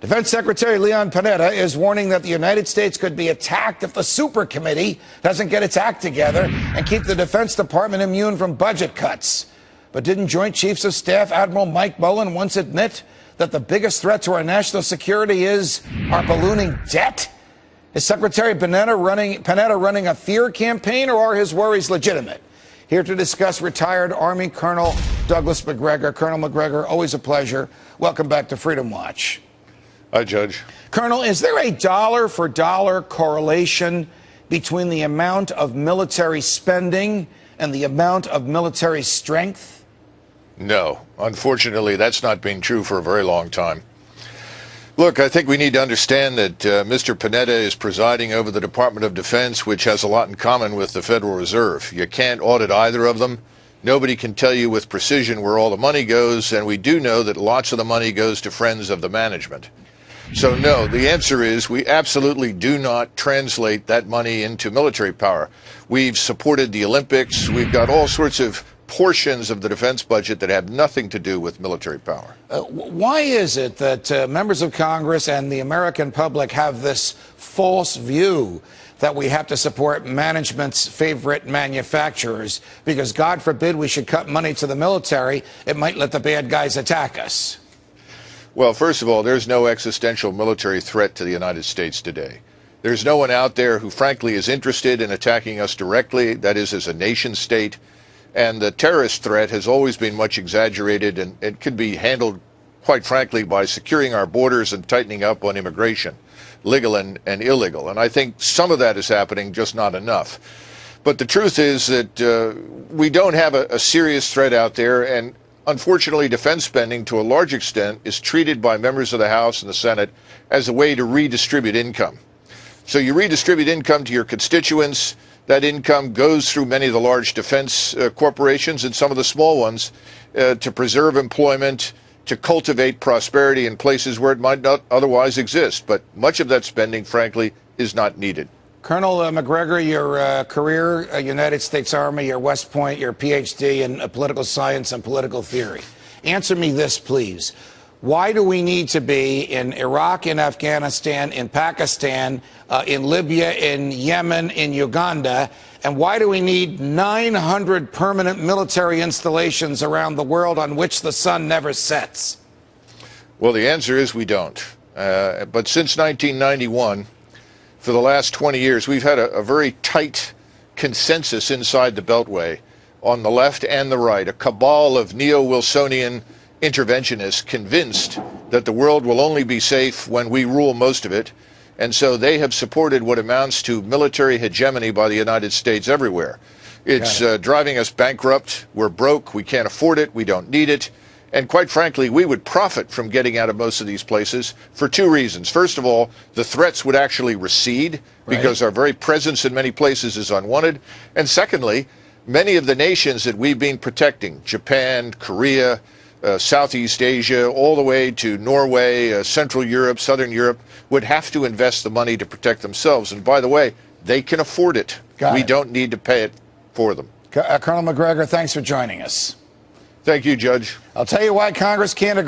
Defense Secretary Leon Panetta is warning that the United States could be attacked if the Super Committee doesn't get its act together and keep the Defense Department immune from budget cuts. But didn't Joint Chiefs of Staff Admiral Mike Mullen once admit that the biggest threat to our national security is our ballooning debt? Is Secretary Panetta running a fear campaign, or are his worries legitimate? Here to discuss, retired Army Colonel Douglas Macgregor. Colonel Macgregor, always a pleasure. Welcome back to Freedom Watch. Hi, Judge. Colonel, is there a dollar-for-dollar correlation between the amount of military spending and the amount of military strength? No. Unfortunately, that's not been true for a very long time. Look, I think we need to understand that Mr. Panetta is presiding over the Department of Defense, which has a lot in common with the Federal Reserve. You can't audit either of them. Nobody can tell you with precision where all the money goes, and we do know that lots of the money goes to friends of the management. So no, the answer is we absolutely do not translate that money into military power. We've supported the Olympics. We've got all sorts of portions of the defense budget that have nothing to do with military power. Why is it that members of Congress and the American public have this false view that we have to support management's favorite manufacturers because, God forbid, we should cut money to the military? It might let the bad guys attack us. Well, first of all, there's no existential military threat to the United States today. There's no one out there who, frankly, is interested in attacking us directly, that is, as a nation state. And the terrorist threat has always been much exaggerated, and it could be handled, quite frankly, by securing our borders and tightening up on immigration, legal and illegal. And I think some of that is happening, just not enough. But the truth is that we don't have a serious threat out there, and unfortunately, defense spending, to a large extent, is treated by members of the House and the Senate as a way to redistribute income. So you redistribute income to your constituents. That income goes through many of the large defense corporations and some of the small ones to preserve employment, to cultivate prosperity in places where it might not otherwise exist. But much of that spending, frankly, is not needed. Colonel Macgregor, your career, United States Army, your West Point, your PhD in political science and political theory. Answer me this, please. Why do we need to be in Iraq, in Afghanistan, in Pakistan, in Libya, in Yemen, in Uganda? And why do we need 900 permanent military installations around the world on which the sun never sets? Well, the answer is we don't. But since 1991, for the last 20 years, we've had a very tight consensus inside the Beltway on the left and the right, a cabal of neo-Wilsonian interventionists convinced that the world will only be safe when we rule most of it. And so they have supported what amounts to military hegemony by the United States everywhere. It's driving us bankrupt. We're broke. We can't afford it. We don't need it. And quite frankly, we would profit from getting out of most of these places for two reasons. First of all, the threats would actually recede because our very presence in many places is unwanted. And secondly, many of the nations that we've been protecting, Japan, Korea, Southeast Asia, all the way to Norway, Central Europe, Southern Europe, would have to invest the money to protect themselves. And by the way, they can afford it. We don't need to pay it for them. Colonel Macgregor, thanks for joining us. Thank you, Judge. I'll tell you why Congress can't agree.